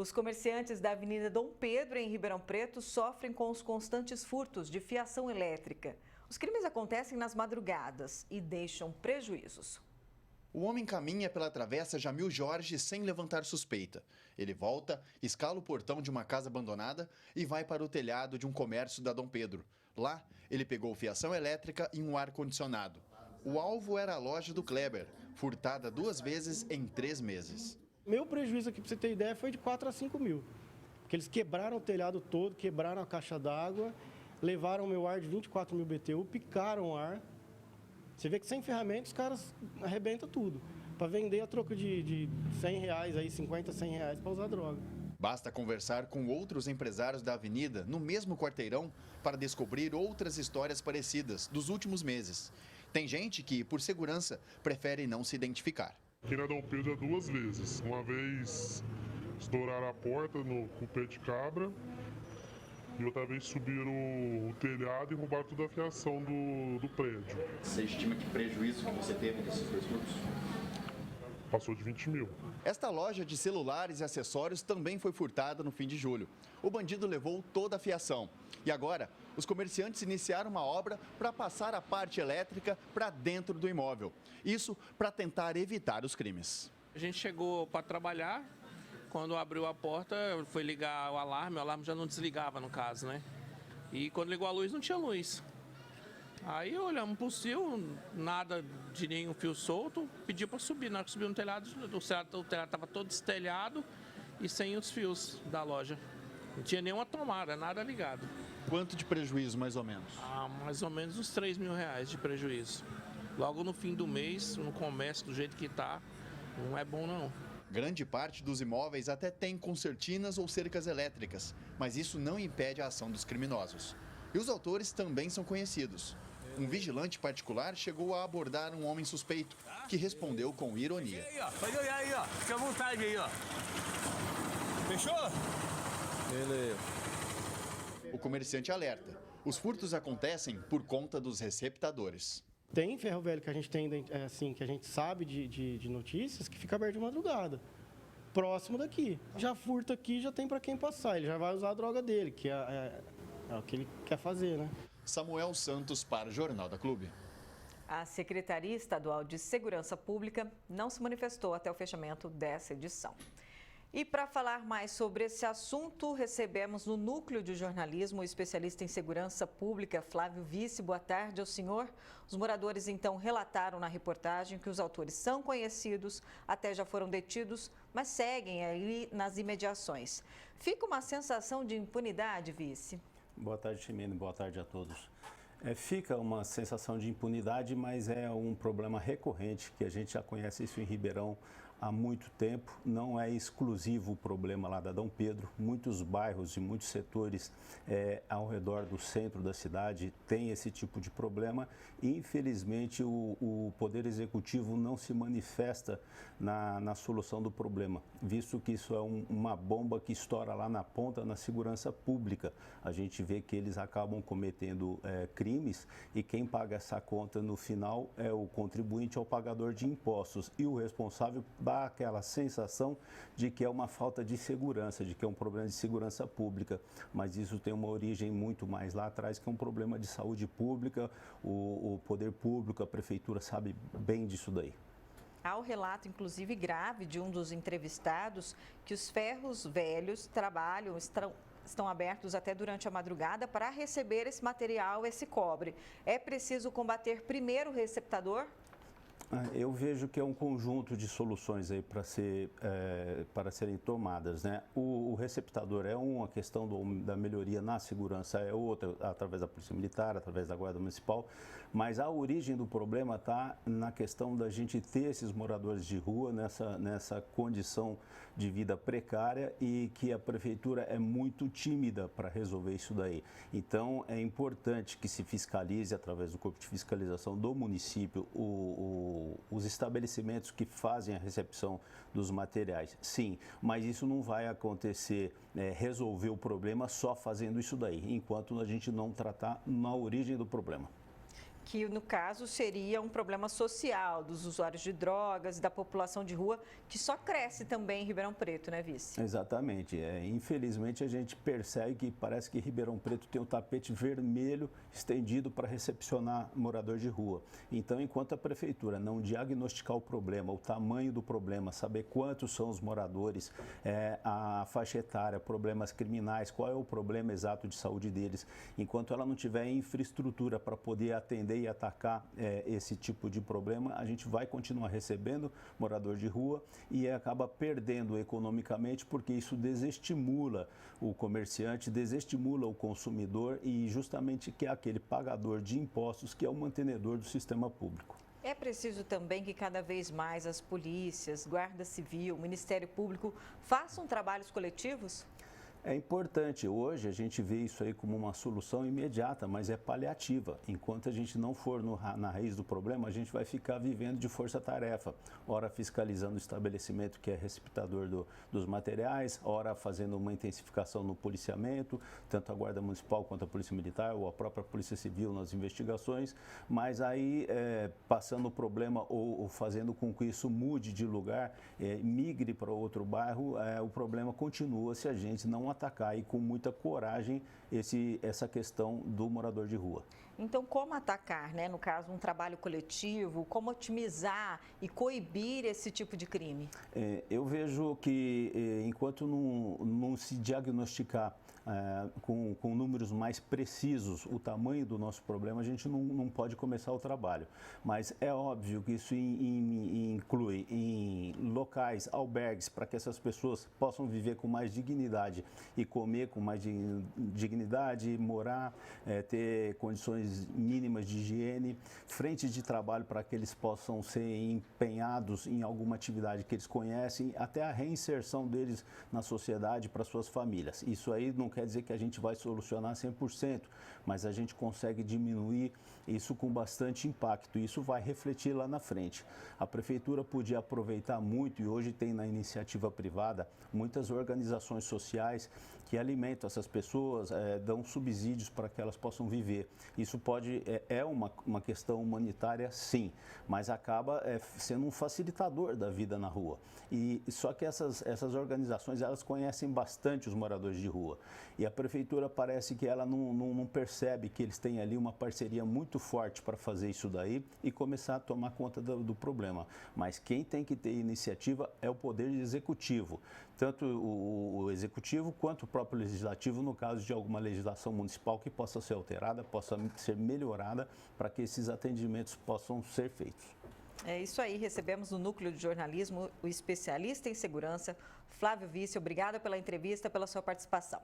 Os comerciantes da Avenida Dom Pedro, em Ribeirão Preto, sofrem com os constantes furtos de fiação elétrica. Os crimes acontecem nas madrugadas e deixam prejuízos. O homem caminha pela travessa Jamil Jorge sem levantar suspeita. Ele volta, escala o portão de uma casa abandonada e vai para o telhado de um comércio da Dom Pedro. Lá, ele pegou fiação elétrica e um ar-condicionado. O alvo era a loja do Kleber, furtada 2 vezes em 3 meses. Meu prejuízo aqui, para você ter ideia, foi de 4 a 5 mil. Porque eles quebraram o telhado todo, quebraram a caixa d'água, levaram o meu ar de 24 mil BTU, picaram o ar. Você vê que sem ferramenta os caras arrebentam tudo. Para vender a troco de R$100, aí, 50, R$100 para usar droga. Basta conversar com outros empresários da avenida, no mesmo quarteirão, para descobrir outras histórias parecidas dos últimos meses. Tem gente que, por segurança, prefere não se identificar. Aqui na Dom Pedro 2 vezes. Uma vez estouraram a porta com o pé de cabra e outra vez subiram o telhado e roubaram toda a fiação do prédio. Você estima que prejuízo que você teve desses 2 furtos? Passou de 20 mil. Esta loja de celulares e acessórios também foi furtada no fim de julho. O bandido levou toda a fiação. E agora, os comerciantes iniciaram uma obra para passar a parte elétrica para dentro do imóvel. Isso para tentar evitar os crimes. A gente chegou para trabalhar, quando abriu a porta, foi ligar o alarme já não desligava no caso, né? E quando ligou a luz, não tinha luz. Aí olhamos para o fio, nada de nenhum fio solto, pediu para subir. Na hora que subiu no telhado, o telhado estava todo destelhado e sem os fios da loja. Não tinha nenhuma tomada, nada ligado. Quanto de prejuízo, mais ou menos? Mais ou menos uns R$3.000 de prejuízo. Logo no fim do mês, no comércio, do jeito que está, não é bom não. Grande parte dos imóveis até tem concertinas ou cercas elétricas, mas isso não impede a ação dos criminosos. E os autores também são conhecidos. Um vigilante particular chegou a abordar um homem suspeito, que respondeu com ironia. Pode olhar aí, ó. Fica à vontade aí, ó. Fechou? Beleza. O comerciante alerta. Os furtos acontecem por conta dos receptadores. Tem ferro velho que a gente tem, assim, que a gente sabe de notícias, que fica aberto de madrugada. Próximo daqui. Já furta aqui, já tem para quem passar. Ele já vai usar a droga dele, que é o que ele quer fazer, né? Samuel Santos para o Jornal da Clube. A Secretaria Estadual de Segurança Pública não se manifestou até o fechamento dessa edição. E para falar mais sobre esse assunto, recebemos no Núcleo de Jornalismo o especialista em segurança pública, Flávio Vice. Boa tarde ao senhor. Os moradores, então, relataram na reportagem que os autores são conhecidos, até já foram detidos, mas seguem ali nas imediações. Fica uma sensação de impunidade, Vice? Boa tarde, Ximene. Boa tarde a todos. Fica uma sensação de impunidade, mas é um problema recorrente, que a gente já conhece isso em Ribeirão há muito tempo. Não é exclusivo o problema lá da Dom Pedro. Muitos bairros e muitos setores ao redor do centro da cidade têm esse tipo de problema. E, infelizmente, o Poder Executivo não se manifesta na solução do problema, visto que isso é uma bomba que estoura lá na ponta, na segurança pública. A gente vê que eles acabam cometendo crimes e quem paga essa conta no final é o contribuinte, é o pagador de impostos, e o responsável dá aquela sensação de que é uma falta de segurança, de que é um problema de segurança pública, mas isso tem uma origem muito mais lá atrás, que é um problema de saúde pública. O poder público, a prefeitura sabe bem disso daí. Há o relato, inclusive, grave de um dos entrevistados, que os ferros velhos estão abertos até durante a madrugada para receber esse material, esse cobre. É preciso combater primeiro o receptador? Eu vejo que é um conjunto de soluções aí para serem tomadas, né? O receptador é uma questão da melhoria na segurança, é outra, através da Polícia Militar, através da Guarda Municipal, mas a origem do problema está na questão da gente ter esses moradores de rua nessa condição de vida precária e que a Prefeitura é muito tímida para resolver isso daí. Então, é importante que se fiscalize, através do Corpo de Fiscalização do município, os estabelecimentos que fazem a recepção dos materiais. Sim, mas isso não vai acontecer, resolver o problema só fazendo isso daí, enquanto a gente não tratar na origem do problema. que no caso seria um problema social dos usuários de drogas e da população de rua, que só cresce também em Ribeirão Preto, né, vice? Exatamente. Infelizmente, a gente percebe que parece que Ribeirão Preto tem um tapete vermelho estendido para recepcionar morador de rua. Então, enquanto a prefeitura não diagnosticar o problema, o tamanho do problema, saber quantos são os moradores, a faixa etária, problemas criminais, qual é o problema exato de saúde deles, enquanto ela não tiver infraestrutura para poder atender e atacar esse tipo de problema, a gente vai continuar recebendo morador de rua e acaba perdendo economicamente, porque isso desestimula o comerciante, desestimula o consumidor e justamente que é aquele pagador de impostos que é o mantenedor do sistema público. É preciso também que cada vez mais as polícias, Guarda Civil, Ministério Público façam trabalhos coletivos? É importante. Hoje a gente vê isso aí como uma solução imediata, mas é paliativa. Enquanto a gente não for na raiz do problema, a gente vai ficar vivendo de força-tarefa. Ora fiscalizando o estabelecimento que é receptador dos materiais, ora fazendo uma intensificação no policiamento, tanto a Guarda Municipal quanto a Polícia Militar ou a própria Polícia Civil nas investigações, mas aí passando o problema ou fazendo com que isso mude de lugar, migre para outro bairro, o problema continua se a gente não atacar e com muita coragem essa questão do morador de rua. Então, como atacar, né? No caso, um trabalho coletivo, como otimizar e coibir esse tipo de crime? Eu vejo que enquanto não se diagnosticar com números mais precisos o tamanho do nosso problema, a gente não pode começar o trabalho. Mas é óbvio que isso inclui em locais, albergues, para que essas pessoas possam viver com mais dignidade e comer com mais dignidade, morar, ter condições mínimas de higiene, frentes de trabalho para que eles possam ser empenhados em alguma atividade que eles conhecem, até a reinserção deles na sociedade para suas famílias. Isso aí não quer dizer que a gente vai solucionar 100%, mas a gente consegue diminuir isso com bastante impacto. Isso vai refletir lá na frente. A prefeitura podia aproveitar muito, e hoje tem na iniciativa privada, muitas organizações sociais que alimentam essas pessoas, dão subsídios para que elas possam viver. Isso é uma questão humanitária, sim, mas acaba sendo um facilitador da vida na rua. E só que essas organizações, elas conhecem bastante os moradores de rua. E a prefeitura parece que ela não percebe que eles têm ali uma parceria muito forte para fazer isso daí e começar a tomar conta do problema. Mas quem tem que ter iniciativa é o Poder Executivo, tanto o Executivo quanto o próprio Legislativo, no caso de alguma legislação municipal que possa ser alterada, possa ser melhorada para que esses atendimentos possam ser feitos. É isso aí, recebemos no Núcleo de Jornalismo o especialista em segurança, Flávio Vice. Obrigada pela entrevista, pela sua participação.